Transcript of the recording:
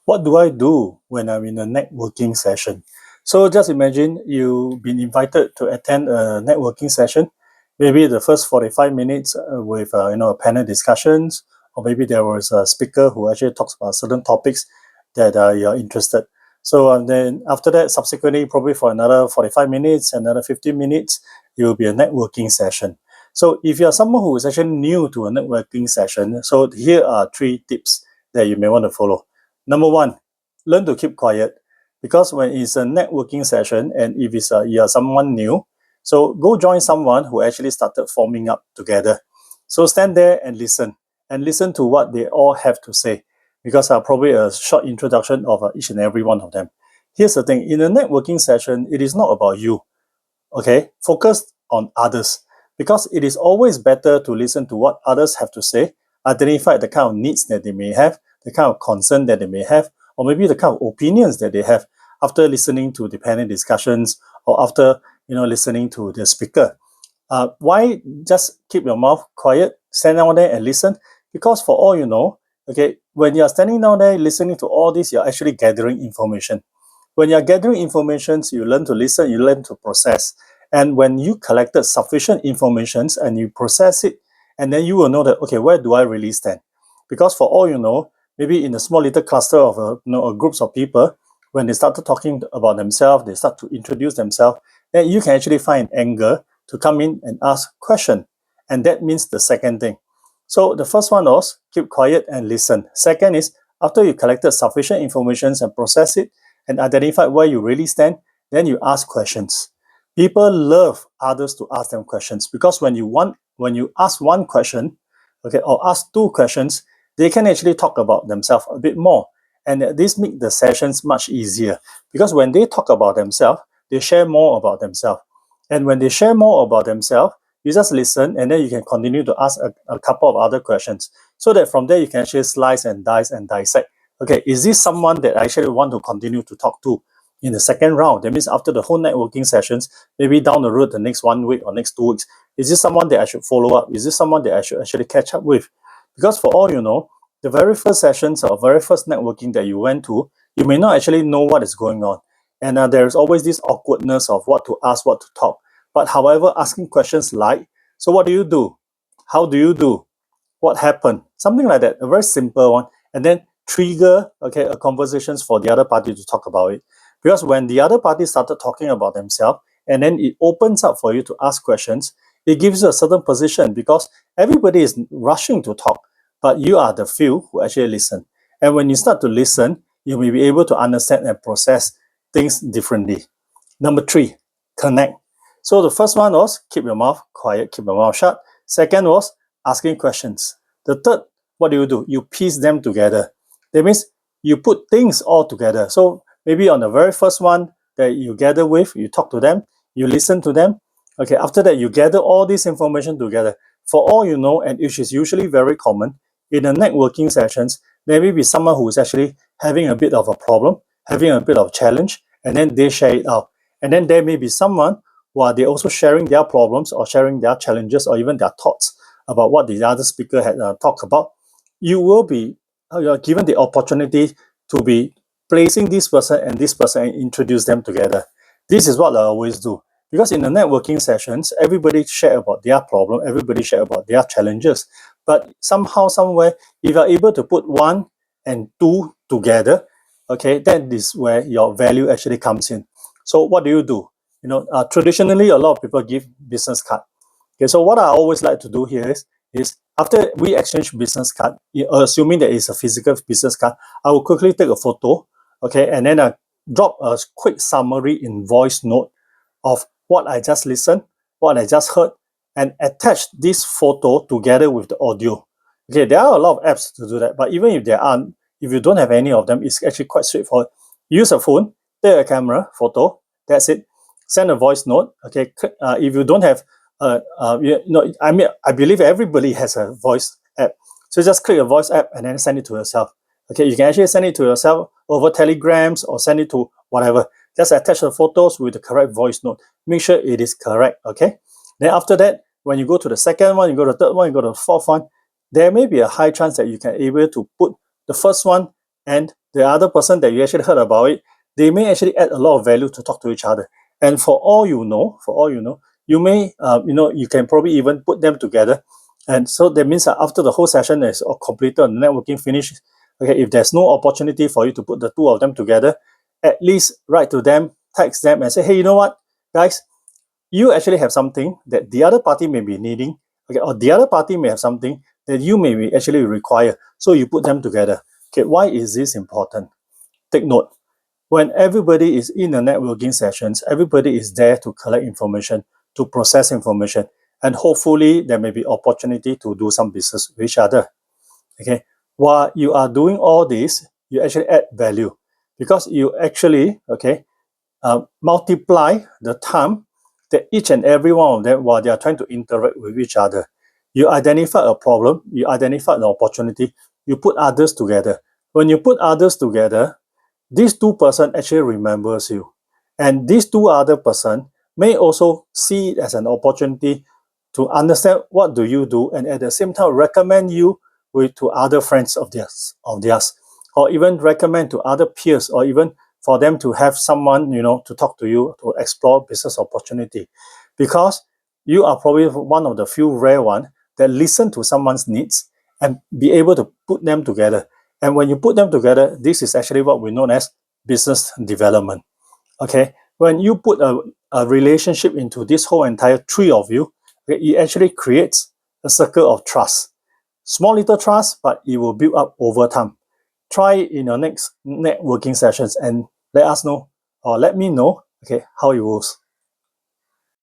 What do I do when I'm in a networking session? So just imagine you've been invited to attend a networking session. Maybe the first 45 minutes with panel discussions, or maybe there was a speaker who actually talks about certain topics that you're interested. So then after that, subsequently, probably for another 45 minutes, another 15 minutes, it will be a networking session. So if you're someone who is actually new to a networking session, so here are 3 tips that you may want to follow. Number one, learn to keep quiet, because when it's a networking session and if you're someone new, so go join someone who actually started forming up together. So stand there and listen to what they all have to say, because probably a short introduction of each and every one of them. Here's the thing: in a networking session, it is not about you. Okay, focus on others, because it is always better to listen to what others have to say, identify the kind of needs that they may have, the kind of concern that they may have, or maybe the kind of opinions that they have after listening to the panel discussions, or after listening to the speaker. Why just keep your mouth quiet, stand down there and listen? Because for all you know, okay, when you're standing down there listening to all this, you're actually gathering information. When you're gathering information, you learn to listen, you learn to process. And when you collected sufficient information and you process it, and then you will know that, okay, where do I really stand? Because for all you know, maybe in a small little cluster of groups of people, when they started talking about themselves, they start to introduce themselves, then you can actually find an angle to come in and ask question. And that means the second thing. So the first one was keep quiet and listen. Second is, after you collected sufficient information and process it and identify where you really stand, then you ask questions. People love others to ask them questions, because when you ask one question, okay, or ask 2 questions, they can actually talk about themselves a bit more. And this makes the sessions much easier, because when they talk about themselves, they share more about themselves. And when they share more about themselves, you just listen, and then you can continue to ask a couple of other questions, so that from there you can actually slice and dice and dissect. Okay, is this someone that I actually want to continue to talk to in the second round? That means after the whole networking sessions, maybe down the road, the next 1 week or next 2 weeks, is this someone that I should follow up? Is this someone that I should actually catch up with? Because for all you know, the very first sessions or very first networking that you went to, you may not actually know what is going on. And there's always this awkwardness of what to ask, what to talk. But however, asking questions like, so what do you do? How do you do? What happened? Something like that, a very simple one. And then trigger, okay, a conversations for the other party to talk about it. Because when the other party started talking about themselves, and then it opens up for you to ask questions, it gives you a certain position, because everybody is rushing to talk, but you are the few who actually listen. And when you start to listen, you may be able to understand and process things differently. Number 3, connect. So the first one was keep your mouth quiet, keep your mouth shut. Second was asking questions. The third, what do? You piece them together. That means you put things all together. So maybe on the very first one that you gather with, you talk to them, you listen to them. Okay, after that, you gather all this information together. For all you know, and which is usually very common, in the networking sessions, there may be someone who is actually having a bit of a problem, having a bit of challenge, and then they share it out. And then there may be someone who are they also sharing their problems or sharing their challenges or even their thoughts about what the other speaker had talked about. You will be given the opportunity to be placing this person and introduce them together. This is what I always do. Because in the networking sessions, everybody share about their problem, everybody share about their challenges. But somehow, somewhere, if you're able to put 1 and 2 together, okay, that is where your value actually comes in. So what do? Traditionally, a lot of people give business card. Okay, so what I always like to do here is after we exchange business card, assuming that it's a physical business card, I will quickly take a photo, okay, and then drop a quick summary in voice note of what I just listened, what I just heard, and attach this photo together with the audio. Okay, there are a lot of apps to do that, but even if there aren't, if you don't have any of them, it's actually quite straightforward. Use a phone, take a camera, photo, that's it. Send a voice note, okay. If you don't have, I believe everybody has a voice app. So just click a voice app and then send it to yourself. Okay, you can actually send it to yourself over Telegrams or send it to whatever. Just attach the photos with the correct voice note. Make sure it is correct, okay? Then after that, when you go to the second one, you go to the third one, you go to the fourth one, there may be a high chance that you can able to put the first one and the other person that you actually heard about it, they may actually add a lot of value to talk to each other. And for all you know, you may, you can probably even put them together. And so that means that after the whole session is completed and networking finished, okay, if there's no opportunity for you to put the two of them together, at least write to them, text them and say, hey, you know what, guys, you actually have something that the other party may be needing, okay, or the other party may have something that you may be actually require. So you put them together. Okay, why is this important? Take note. When everybody is in the networking sessions, everybody is there to collect information, to process information, and hopefully there may be opportunity to do some business with each other. Okay, while you are doing all this, you actually add value because you actually, okay, multiply the time that each and every one of them, while they are trying to interact with each other, you identify a problem, you identify an opportunity, you put others together. When you put others together, these two person actually remembers you, and these two other person may also see it as an opportunity to understand what do you do, and at the same time recommend you with to other friends of theirs, or even recommend to other peers, or even for them to have someone to talk to you to explore business opportunity, because you are probably one of the few rare one that listen to someone's needs and be able to put them together. And when you put them together, this is actually what we know as business development. Okay, when you put a relationship into this whole entire three of you, okay, it actually creates a circle of trust. Small little trust, but it will build up over time. Try it in your next networking sessions and let us know, or let me know, okay, how it goes.